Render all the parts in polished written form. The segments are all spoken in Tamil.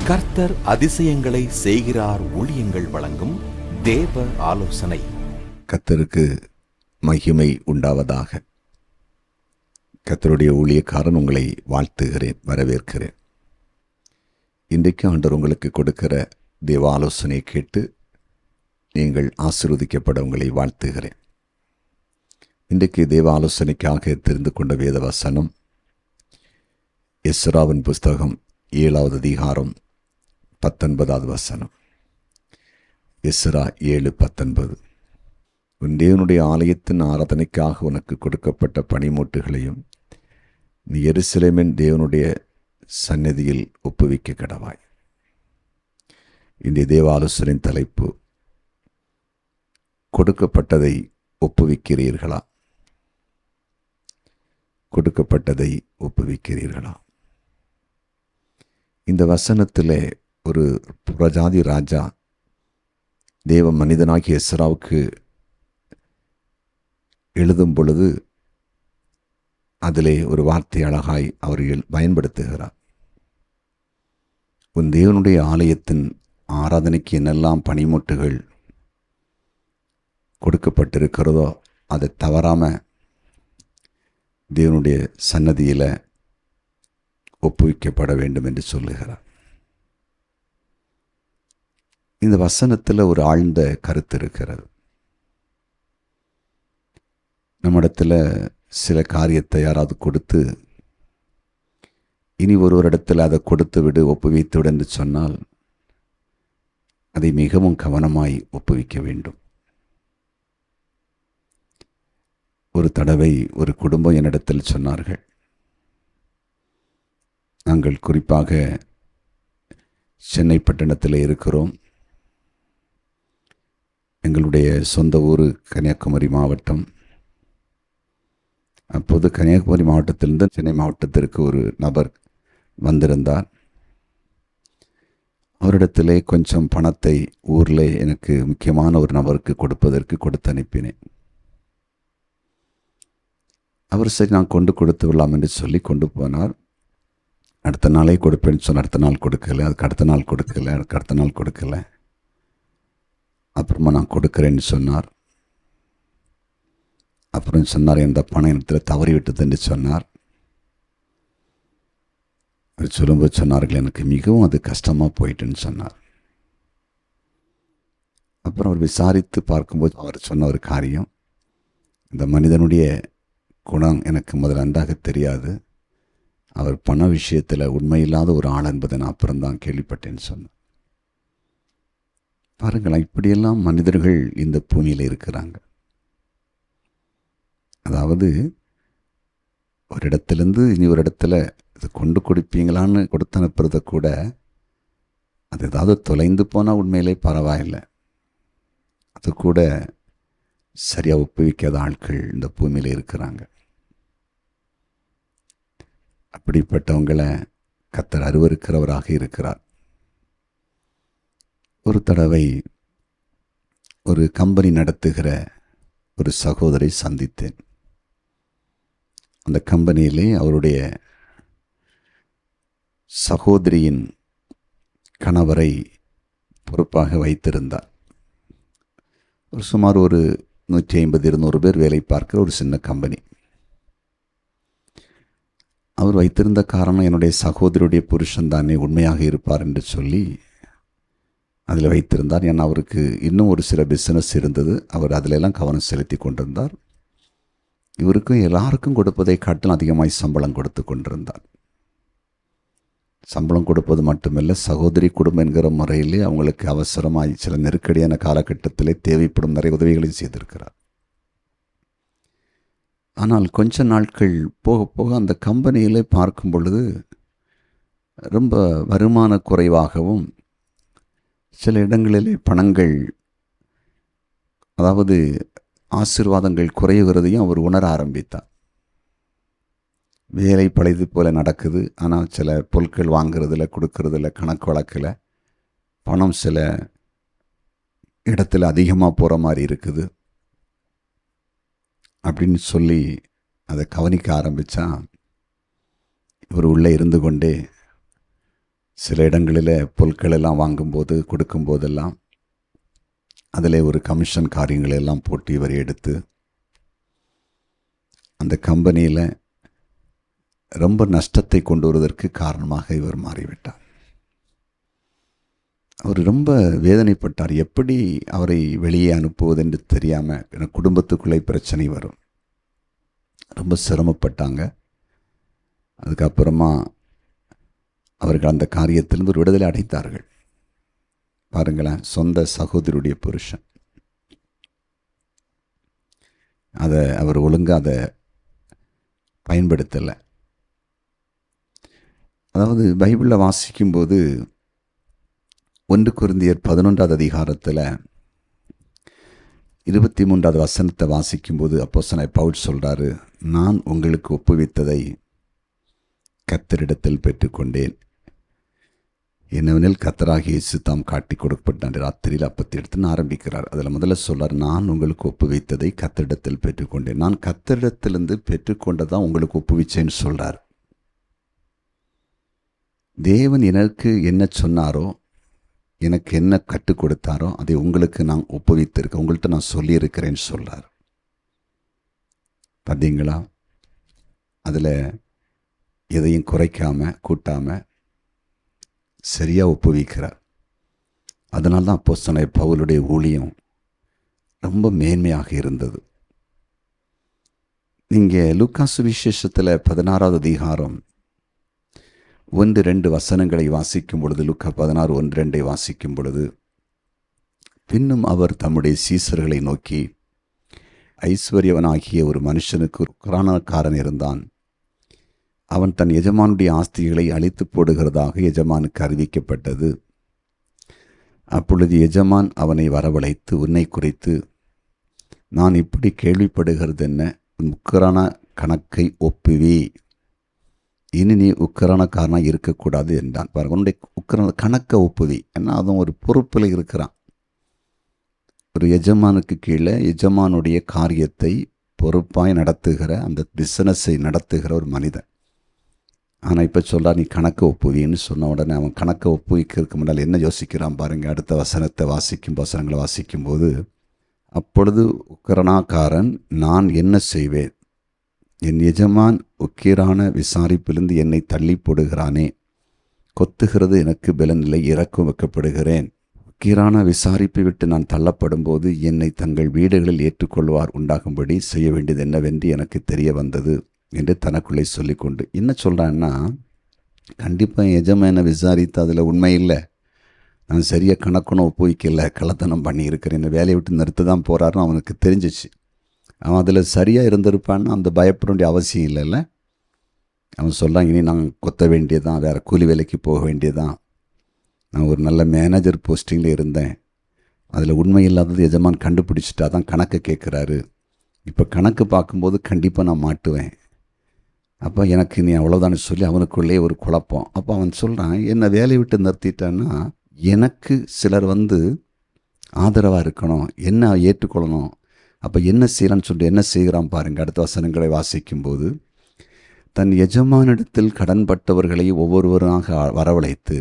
கர்த்தர் அதிசயங்களை செய்கிறார் ஊழியங்கள் வழங்கும் தேவ ஆலோசனை. கர்த்தருக்கு மகிமை உண்டாவதாக. கர்த்தருடைய ஊழியக்காரன் உங்களை வாழ்த்துகிறேன், வரவேற்கிறேன். இன்றைக்கு ஆண்டவர் உங்களுக்கு கொடுக்கிற தேவ ஆலோசனை கேட்டு நீங்கள் ஆசீர்வதிக்கப்பட உங்களை வாழ்த்துகிறேன். இன்றைக்கு தேவ ஆலோசனைக்காக தெரிந்து கொண்ட வேத வசனம் எஸ்ராவின் புஸ்தகம் 7வது அதிகாரம் 19வது வசனம். எஸ்ரா 7:19. உன் தேவனுடைய ஆலயத்தின் ஆராதனைக்காக உனக்கு கொடுக்கப்பட்ட பணிமூட்டுகளையும் நீ எருசலேமின் தேவனுடைய சந்நிதியில் ஒப்புவிக்க கடவாய். இந்த தேவ ஆலோசனையின் தலைப்பு, கொடுக்கப்பட்டதை ஒப்புவிக்கிறீர்களா? கொடுக்கப்பட்டதை ஒப்புவிக்கிறீர்களா? இந்த வசனத்திலே ஒரு புறஜாதி ராஜா தேவ மனிதனாகிய எஸ்ராவுக்கு எழுதும் பொழுது அதிலே ஒரு வார்த்தை அழகாய் அவர் பயன்படுத்துகிறார். உன் தேவனுடைய ஆலயத்தின் ஆராதனைக்கு என்னெல்லாம் பணிமுட்டுகள் கொடுக்கப்பட்டிருக்கிறதோ அதை தவறாமல் தேவனுடைய சன்னதியில் ஒப்புவிக்கப்பட வேண்டும் என்று சொல்லுகிறார். இந்த வசனத்தில் ஒரு ஆழ்ந்த கருத்து இருக்கிறது. நம்மிடத்தில் சில காரியத்தை யாராவது கொடுத்து இனி ஒரு இடத்துல அதை கொடுத்து விடு, ஒப்புவித்து விடு என்று சொன்னால் அதை மிகவும் கவனமாய் ஒப்புவிக்க வேண்டும். ஒரு தடவை ஒரு குடும்பம் என்னிடத்தில் சொன்னார்கள், நாங்கள் குறிப்பாக சென்னை பட்டணத்தில் இருக்கிறோம். எங்களுடைய சொந்த ஊர் கன்னியாகுமரி மாவட்டம். அப்போது கன்னியாகுமரி மாவட்டத்திலிருந்து சென்னை மாவட்டத்திற்கு ஒரு நபர் வந்திருந்தார். அவரிடத்திலே கொஞ்சம் பணத்தை ஊரில் எனக்கு முக்கியமான ஒரு நபருக்கு கொடுத்து அனுப்பினேன். அவர் சரி நான் கொடுத்து விடலாம் என்று சொல்லி கொண்டு போனார். அடுத்த நாளே கொடுப்பேன்னு சொன்ன, அடுத்த நாள் கொடுக்கல, அதுக்கு அடுத்த நாள் கொடுக்கல, அதுக்கு அடுத்த நாள் கொடுக்கல. அப்புறமா நான் கொடுக்குறேன்னு சொன்னார். அப்புறம் சொன்னார், இந்த பணம் இடத்துல தவறி விட்டதுன்னு சொன்னார். அவர் சொல்லும்போது சொன்னார்கள், எனக்கு மிகவும் அது கஷ்டமாக போயிட்டுன்னு சொன்னார். அப்புறம் அவர் விசாரித்து பார்க்கும்போது அவர் சொன்ன ஒரு காரியம், இந்த மனிதனுடைய குணம் எனக்கு முதல்ல நன்றாக தெரியாது, அவர் பண விஷயத்தில் உண்மையில்லாத ஒரு ஆள் என்பதை நான் அப்புறம்தான் கேள்விப்பட்டேன்னு சொன்னார். பாருங்களேன், இப்படியெல்லாம் மனிதர்கள் இந்த பூமியில் இருக்கிறாங்க. அதாவது ஒரு இடத்துலேருந்து இனி ஒரு இடத்துல இது கொண்டு கொடுப்பீங்களான்னு கொடுத்து அனுப்புறத கூட, அது ஏதாவது தொலைந்து போனால் உண்மையிலே பரவாயில்லை, அது கூட சரியாக ஒப்புவிக்காத ஆட்கள் இந்த பூமியில் இருக்கிறாங்க. அப்படிப்பட்டவங்களை கர்த்தர் அருவருக்கிறவராக இருக்கிறார். ஒரு தடவை ஒரு கம்பெனி நடத்துகிற ஒரு சகோதரை சந்தித்தேன். அந்த கம்பெனியிலே அவருடைய சகோதரியின் கணவரை பொறுப்பாக வைத்திருந்தார். சுமார் ஒரு 150-200 பேர் வேலை பார்க்கிற ஒரு சின்ன கம்பெனி. அவர் வைத்திருந்த காரணம், என்னுடைய சகோதரியுடைய புருஷன் தானே உண்மையாக இருப்பார் என்று சொல்லி அதில் வைத்திருந்தார். ஏன்னா அவருக்கு இன்னும் ஒரு சில பிஸ்னஸ் இருந்தது, அவர் அதிலெல்லாம் கவனம் செலுத்தி கொண்டிருந்தார். இவருக்கும் எல்லாருக்கும் கொடுப்பதை காட்டிலும் அதிகமாய் சம்பளம் கொடுத்து கொண்டிருந்தார். சம்பளம் கொடுப்பது மட்டுமல்ல, சகோதரி குடும்பம் என்கிற முறையிலே அவங்களுக்கு அவசரமாய் சில நெருக்கடியான காலகட்டத்திலே தேவைப்படும் நிறைய உதவிகளை செய்திருக்கிறார். ஆனால் கொஞ்ச நாட்கள் போக போக அந்த கம்பெனியிலே பார்க்கும் பொழுது ரொம்ப வருமான குறைவாகவும், சில இடங்களிலே பணங்கள், அதாவது ஆசீர்வாதங்கள் குறைகிறதையும் அவர் உணர ஆரம்பித்தார். வேலை பழையது போல நடக்குது, ஆனால் சில பொருட்கள் வாங்கிறதுல கொடுக்கறதில்ல, கணக்கு வழக்கில் பணம் சில இடத்துல அதிகமாக போகிற மாதிரி இருக்குது அப்படின்னு சொல்லி அதை கவனிக்க ஆரம்பித்தா, இவர் உள்ளே இருந்து கொண்டே சில இடங்களில் பொருட்கள் எல்லாம் வாங்கும்போது கொடுக்கும்போதெல்லாம் அதில் ஒரு கமிஷன் காரியங்களெல்லாம் போட்டு இவர் எடுத்து அந்த கம்பெனியில் ரொம்ப நஷ்டத்தை கொண்டு வருவதற்கு காரணமாக இவர் மாறிவிட்டார். அவர் ரொம்ப வேதனைப்பட்டார். எப்படி அவரை வெளியே அனுப்புவது என்று தெரியாமல், எனக்கு குடும்பத்துக்குள்ளே பிரச்சனை வரும், ரொம்ப சிரமப்பட்டாங்க. அதுக்கப்புறமா அவர்கள் அந்த காரியத்திலிருந்து ஒரு விடுதலை அடைத்தார்கள். பாருங்களேன், சொந்த சகோதரியுடைய புருஷன் அதை அவர் ஒழுங்காக அதை பயன்படுத்தலை. அதாவது பைபிளில் வாசிக்கும்போது 1 கொரிந்தியர் 11வது அதிகாரத்தில் 23வது வசனத்தை வாசிக்கும்போது அப்போஸ்தலனாகிய பவுல் சொல்கிறாரு, நான் உங்களுக்கு ஒப்புவித்ததை கர்த்தரிடத்தில் பெற்றுக்கொண்டேன். என்னவெனில் கர்த்தராகிய இயேசு தாம் காட்டி கொடுக்கப்பட்ட ராத்திரியில் அப்பத்தை எடுத்துன்னு ஆரம்பிக்கிறார். அதில் முதல்ல சொல்கிறார், நான் உங்களுக்கு ஒப்புவித்ததை கர்த்தரிடத்தில் பெற்றுக்கொண்டேன். நான் கர்த்தரிடத்திலிருந்து பெற்றுக்கொண்டதான் உங்களுக்கு ஒப்புவிச்சேன்னு சொல்கிறார். தேவன் எனக்கு என்ன சொன்னாரோ, எனக்கு என்ன கற்றுக் கொடுத்தாரோ அதை உங்களுக்கு நான் ஒப்புவித்திருக்கேன், உங்கள்கிட்ட நான் சொல்லியிருக்கிறேன்னு சொல்கிறார். பார்த்தீங்களா? அதில் எதையும் குறைக்காமல் கூட்டாமல் சரியாக ஒப்புவிக்கிறார். அதனால தான் அப்போஸ்தலனாகிய பவுலுடைய ஊழியம் ரொம்ப மேன்மையாக இருந்தது. நீங்கள் லூக்கா சுவிசேஷத்தில் 16வது அதிகாரம் 1-2 வசனங்களை வாசிக்கும் பொழுது, லூக்கா 16:1-2 வாசிக்கும் பொழுது, பின்னும் அவர் தம்முடைய சீசர்களை நோக்கி, ஐஸ்வர்யவனாகிய ஒரு மனுஷனுக்கு ஒரு கிரானக்காரன் இருந்தான். அவன் தன் எஜமானுடைய ஆஸ்திகளை அழித்து போடுகிறதாக எஜமானுக்கு அறிவிக்கப்பட்டது. அப்பொழுது எஜமான் அவனை வரவழைத்து, உன்னை குறித்து நான் இப்படி கேள்விப்படுகிறது என்ன, உக்கிரான கணக்கை ஒப்புவி, இனி நீ உக்கிரானக்காரனாக இருக்கக்கூடாது என்றான். பாருங்க, உன்னுடைய உக்கிரான கணக்கை ஒப்புவி. ஏன்னா அதுவும் ஒரு பொறுப்பில் இருக்கிறான். ஒரு எஜமானுக்கு கீழே எஜமானுடைய காரியத்தை பொறுப்பாய் நடத்துகிற, அந்த பிஸ்னஸை நடத்துகிற ஒரு மனிதன். ஆனால் இப்போ சொல்கிறார், நீ கணக்கை ஒப்புவின்னு சொன்ன உடனே அவன் கணக்கை ஒப்புவிக்கிறதுக்கு முன்னால் என்ன யோசிக்கிறான் பாருங்கள். அடுத்த வசனங்களை வாசிக்கும்போது, அப்பொழுது உக்கிரானக்காரன், நான் என்ன செய்வேன், என் எஜமான் உக்கிரான விசாரிப்பிலிருந்து என்னை தள்ளி போடுகிறானே, கொத்துகிறது எனக்கு பலனில்லை, இறக்கம் வைக்கப்படுகிறேன். உக்கிரான விசாரிப்பை விட்டு நான் தள்ளப்படும் போது என்னை தங்கள் வீடுகளில் ஏற்றுக்கொள்வார் உண்டாகும்படி செய்ய வேண்டியது என்னவென்று எனக்கு தெரிய வந்தது என்று தனக்குள்ளே சொல்லிக்கொண்டு என்ன சொல்கிறான்னா, கண்டிப்பாக எஜமான விசாரித்து அதில் உண்மை இல்லை, நான் சரியாக கணக்கணும் ஒப்புவிக்கல, கள்ளத்தனம் பண்ணியிருக்கிறேன், இந்த வேலையை விட்டு நிறுத்த தான் போகிறாருன்னு அவனுக்கு தெரிஞ்சிச்சு. அவன் அதில் சரியாக இருந்திருப்பான்னு அந்த பயப்பட வேண்டிய அவசியம் இல்லைல்ல. அவன் சொல்கிறான், இனி நான் கொத்த வேண்டியதான், வேறு கூலி வேலைக்கு போக வேண்டியதான், நான் ஒரு நல்ல மேனேஜர் போஸ்டிங்கில் இருந்தேன், அதில் உண்மை இல்லாதது எஜமான் கண்டுபிடிச்சிட்டா தான் கணக்கு கேட்குறாரு, இப்போ கணக்கு பார்க்கும்போது கண்டிப்பாக நான் மாட்டுவேன், அப்போ எனக்கு நீ அவ்வளோதான்னு சொல்லி அவனுக்குள்ளே ஒரு குழப்பம். அப்போ அவன் சொல்கிறான், என்னை வேலையை விட்டு நிறுத்திட்டான்னா எனக்கு சிலர் ஆதரவாக இருக்கணும், என்ன ஏற்றுக்கொள்ளணும், அப்போ என்ன செய்யலான்னு சொல்லிட்டு என்ன செய்கிறான் பாருங்கள். அடுத்த வசனங்களை வாசிக்கும்போது, தன் எஜமானிடத்தில் கடன்பட்டவர்களை ஒவ்வொருவராக வரவழைத்து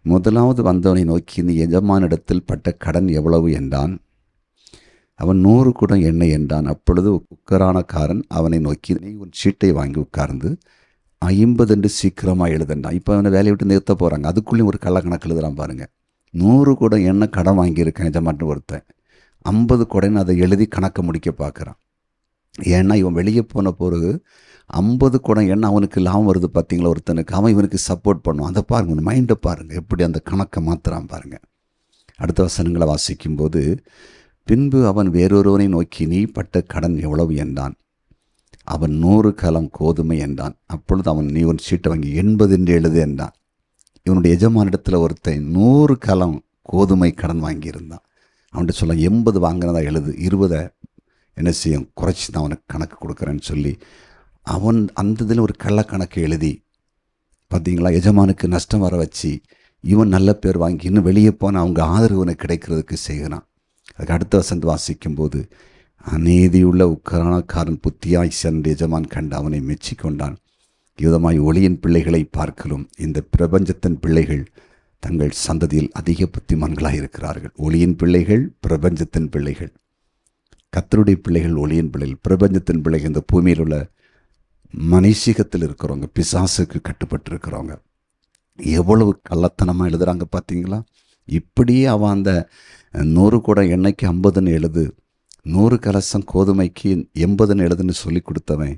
முதலாவது வந்தவனை நோக்கி, நீ எஜமானிடத்தில் பட்ட கடன் எவ்வளவு என்றான். அவன் 100 குடம் எண்ணெய் என்றான். அப்பொழுது உக்கிரானக்காரன் அவனை நோக்கி, நீ உன் சீட்டை வாங்கி உட்கார்ந்து 50 என்று சீக்கிரமாக எழுதுண்டான். இப்போ அவனை வேலையை விட்டு நிறுத்த போகிறாங்க, அதுக்குள்ளேயும் ஒரு கள்ளக்கணக்கு எழுதுறான் பாருங்கள். 100 குடம் எண்ணெய் கடன் வாங்கியிருக்கேன் எஜமான் ஒருத்தன், 50 குடைன்னு அதை எழுதி கணக்கை முடிக்க பார்க்குறான். ஏன்னா இவன் வெளியே போன பிறகு 50 குடம் எண்ணெய் அவனுக்கு லாபம் வருது பார்த்தீங்களா ஒருத்தனுக்கு, அவன் இவனுக்கு சப்போர்ட் பண்ணுவான். அதை பாருங்கள், உன் மைண்டை பாருங்கள், எப்படி அந்த கணக்கை மாற்றுறான் பாருங்கள். அடுத்த வசனங்களை வாசிக்கும்போது, பின்பு அவன் வேறொருவனை நோக்கி, நீ பட்ட கடன் எவ்வளவு என்றான். அவன் 100 கலம் கோதுமை என்றான். அப்பொழுது அவன், நீ உன் சீட்டை வாங்கி 80 என்று எழுது என்றான். இவனுடைய எஜமானிடத்தில் ஒருத்தன் 100 கலம் கோதுமை கடன் வாங்கியிருந்தான். அவன்கிட்ட சொல்ல 80 வாங்கினதா எழுது, 20 என்ன செய்யும் குறைச்சி தான் அவனுக்கு கணக்கு கொடுக்குறேன்னு சொல்லி அவன் அந்த இதில் ஒரு கள்ளக்கணக்கு எழுதி, பார்த்தீங்களா, எஜமானுக்கு நஷ்டம் வர வச்சு இவன் நல்ல பேர் வாங்கி இன்னும் வெளியே போன அவங்க ஆதரவு கிடைக்கிறதுக்கு செய்கிறான். அதுக்கு அடுத்த வசனத்தை வாசிக்கும்போது, அநீதியுள்ள உக்கிரானக்காரன் புத்தியாய் சென்ற எஜமான் கண்டு அவனை மெச்சி கொண்டான். யுதமாய் ஒளியின் பிள்ளைகளை பார்க்கலும் இந்த பிரபஞ்சத்தின் பிள்ளைகள் தங்கள் சந்ததியில் அதிக புத்திமான்களாக இருக்கிறார்கள். ஒளியின் பிள்ளைகள் பிரபஞ்சத்தின் பிள்ளைகள், கர்த்தருடைய பிள்ளைகள் ஒளியின் பிள்ளைகள், பிரபஞ்சத்தின் பிள்ளைகள் இந்த பூமியில் உள்ள மனிஷிகத்தில் இருக்கிறவங்க, பிசாசுக்கு கட்டுப்பட்டு இருக்கிறவங்க. எவ்வளவு கள்ளத்தனமாக எழுதுகிறாங்க பார்த்தீங்களா? இப்படியே அவன் அந்த 100 குடம் எண்ணெய்க்கு 50ன்னு எழுது, 100 கலசம் கோதுமைக்கு 80ன்னு எழுதுன்னு சொல்லி கொடுத்தவன்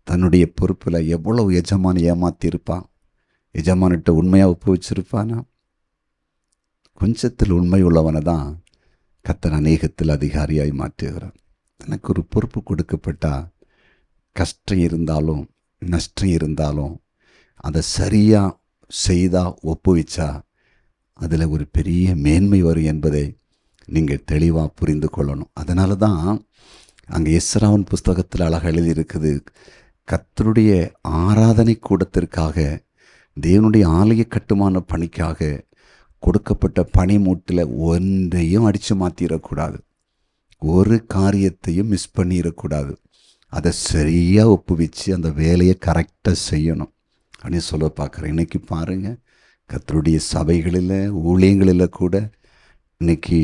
தன்னுடைய பொறுப்பில் எவ்வளவு எஜமான் ஏமாற்றியிருப்பான். எஜமானிட்ட உண்மையாக ஒப்புவிச்சிருப்பானா? கொஞ்சத்தில் உண்மை உள்ளவனை தான் கர்த்தர் அநேகத்தில் அதிகாரியாய் மாற்றுகிறார். எனக்கு ஒரு பொறுப்பு கொடுக்கப்பட்டா கஷ்டம் இருந்தாலும் நஷ்டம் இருந்தாலும் அதை சரியாக செய்தால் ஒப்புவிச்சா அதில் ஒரு பெரிய மேன்மை வரும் என்பதை நீங்கள் தெளிவாக புரிந்து கொள்ளணும். அதனால தான் அங்கே எஸ்ராவின் புஸ்தகத்தில் அழகாக எழுதியிருக்குது, கர்த்தருடைய ஆராதனை கூடத்திற்காக, தேவனுடைய ஆலய கட்டுமான பணிக்காக கொடுக்கப்பட்ட பனிமூட்டில் ஒன்றையும் அடித்து மாற்றிடக்கூடாது, ஒரு காரியத்தையும் மிஸ் பண்ணிடக்கூடாது. அதை சரியாக ஒப்புவிச்சு அந்த வேலையை கரெக்டாக செய்யணும் அப்படின்னு சொல்ல பார்க்குறேன். இன்றைக்கி பாருங்கள், கர்த்தருடைய சபைகளில் ஊழியங்களில் கூட இன்றைக்கி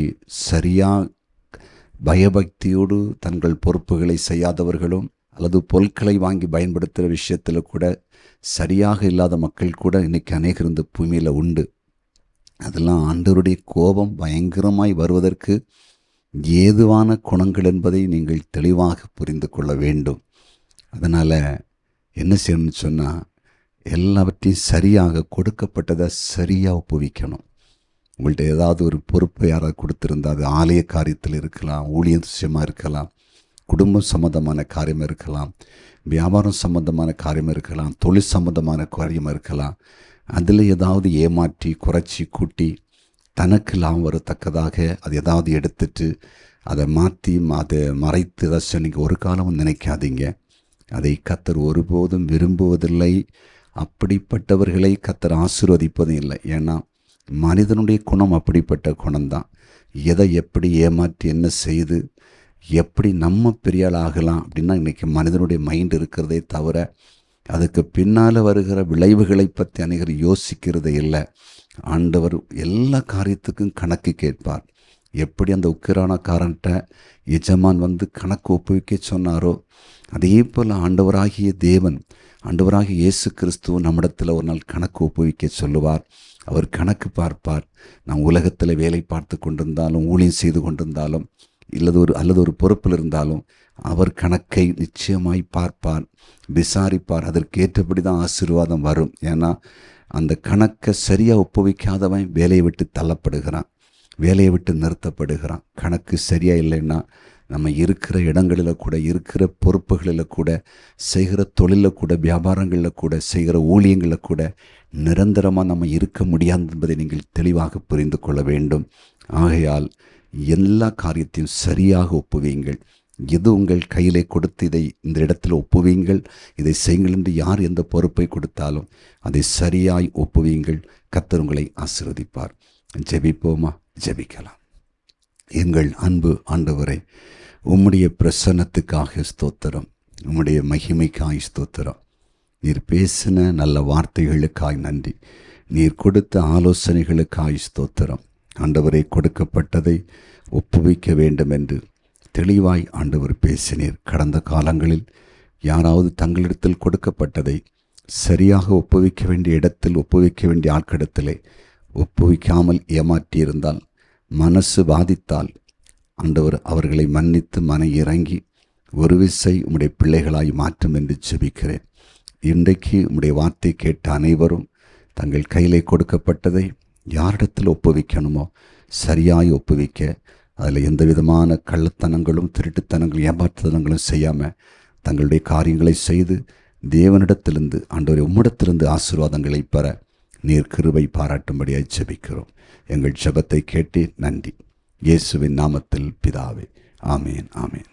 சரியாக பயபக்தியோடு தங்கள் பொறுப்புகளை செய்யாதவர்களும் அல்லது பொருட்களை வாங்கி பயன்படுத்துகிற விஷயத்தில் கூட சரியாக இல்லாத மக்கள் கூட இன்றைக்கி அநேகர் இந்த பூமியில் உண்டு. அதெல்லாம் ஆண்டவருடைய கோபம் பயங்கரமாய் வருவதற்கு ஏதுவான குணங்கள் என்பதை நீங்கள் தெளிவாக புரிந்து கொள்ள வேண்டும். அதனால் என்ன செய்யணும்னு சொன்னால், எல்லாவற்றையும் சரியாக கொடுக்கப்பட்டதை சரியாக ஒப்புவிக்கணும். உங்கள்கிட்ட ஏதாவது ஒரு பொறுப்பு யாராவது கொடுத்துருந்தா, அது ஆலய காரியத்தில் இருக்கலாம், ஊழிய விஷயமாக இருக்கலாம், குடும்பம் சம்மந்தமான காரியம் இருக்கலாம், வியாபாரம் சம்மந்தமான காரியம் இருக்கலாம், தொழில் சம்மந்தமான காரியம் இருக்கலாம். அதில் ஏதாவது ஏமாற்றி குறைச்சி கூட்டி தனக்கு லாபம் வரத்தக்கதாக அது ஏதாவது எடுத்துட்டு அதை மாற்றி அதை மறைத்து ஏதாச்சும் நீங்கள் ஒரு காலமும் நினைக்காதீங்க. அதை கர்த்தர் ஒருபோதும் விரும்புவதில்லை. அப்படிப்பட்டவர்களை கர்த்தர் ஆசீர்வதிப்பதும் இல்லை. ஏன்னா மனிதனுடைய குணம் அப்படிப்பட்ட குணம்தான். எதை எப்படி ஏமாற்றி என்ன செய்து எப்படி நம்ம பெரிய ஆள் ஆகலாம் அப்படின்னா இன்றைக்கி மனிதனுடைய மைண்ட் இருக்கிறதே தவிர அதுக்கு பின்னால் வருகிற விளைவுகளை பற்றி அநேகர் யோசிக்கிறதே இல்லை. ஆண்டவர் எல்லா காரியத்துக்கும் கணக்கு கேட்பார். எப்படி அந்த உக்கிரானக்காரன்ட்ட எஜமான் வந்து கணக்கு ஒப்புவிக்க சொன்னாரோ அதே போல் ஆண்டவராகிய தேவன், ஆண்டவராகிய இயேசு கிறிஸ்துவ நம்மிடத்தில் ஒரு நாள் கணக்கு ஒப்புவிக்க சொல்லுவார். அவர் கணக்கு பார்ப்பார். நாம் உலகத்தில் வேலை பார்த்து கொண்டிருந்தாலும், ஊழியம் செய்து கொண்டிருந்தாலும், அல்லது ஒரு பொறுப்பில் இருந்தாலும் அவர் கணக்கை நிச்சயமாய் பார்ப்பார், விசாரிப்பார். அதற்கேற்றபடி தான் ஆசீர்வாதம் வரும். ஏன்னா அந்த கணக்கை சரியாக ஒப்புவிக்காதவன் வேலையை விட்டு தள்ளப்படுகிறான், வேலையை விட்டு நிறுத்தப்படுகிறான். கணக்கு சரியாக இல்லைன்னா நம்ம இருக்கிற இடங்களில் கூட, இருக்கிற பொறுப்புகளில் கூட, செய்கிற தொழிலில் கூட, வியாபாரங்களில் கூட, செய்கிற ஊழியங்களில் கூட நிரந்தரமாக நம்ம இருக்க முடியாது என்பதை நீங்கள் தெளிவாக புரிந்து கொள்ள வேண்டும். ஆகையால் எல்லா காரியத்தையும் சரியாக ஒப்புவீங்கள். எது உங்கள் கையிலே கொடுத்து இதை இந்த இடத்துல ஒப்புவீங்கள், இதை செய்யுங்கள் என்று யார் எந்த பொறுப்பை கொடுத்தாலும் அதை சரியாய் ஒப்புவீங்கள். கர்த்தர் உங்களை ஆசீர்வதிப்பார். ஜெபிப்போமா? ஜெபிக்கலாம். எங்கள் அன்பு ஆண்டவரே, உம்முடைய பிரசன்னத்துக்காக ஸ்தோத்திரம், உம்முடைய மகிமைக்காய் ஸ்தோத்திரம். நீர் பேசின நல்ல வார்த்தைகளுக்காய் நன்றி. நீர் கொடுத்த ஆலோசனைகளுக்காய் ஸ்தோத்திரம். ஆண்டவரை கொடுக்கப்பட்டதை ஒப்புவிக்க வேண்டும் என்று தெளிவாய் ஆண்டவர் பேசினீர். கடந்த காலங்களில் யாராவது தங்களிடத்தில் கொடுக்கப்பட்டதை சரியாக ஒப்புவிக்க வேண்டிய இடத்தில், ஒப்புவிக்க வேண்டிய ஆட்களிடத்திலே ஒப்புவிக்காமல் ஏமாற்றியிருந்தால், மனசு பாதித்தால், ஆண்டவர் அவர்களை மன்னித்து மன இறங்கி ஒரு விசை உம்முடைய பிள்ளைகளாய் மாற்றும் என்று ஜெபிக்கிறேன். இன்றைக்கு உம்முடைய வார்த்தை கேட்ட அனைவரும் தங்கள் கையிலே கொடுக்கப்பட்டதை யாரிடத்தில் ஒப்புவிக்கணுமோ சரியாய் ஒப்புவிக்க, அதில் எந்த விதமான கள்ளத்தனங்களும் திருட்டுத்தனங்களும் ஏமாற்றுத்தனங்களும் செய்யாமல் தங்களுடைய காரியங்களை செய்து தேவனிடத்திலிருந்து, ஆண்டவரே உம்மிடத்திலிருந்து ஆசீர்வாதங்களை பெற நீர் கிருபை பாராட்டும்படியாய் ஜெபிக்கிறோம். எங்கள் ஜெபத்தை கேட்டு நன்றி. இயேசுவின் நாமத்தில் பிதாவே, ஆமேன், ஆமேன்.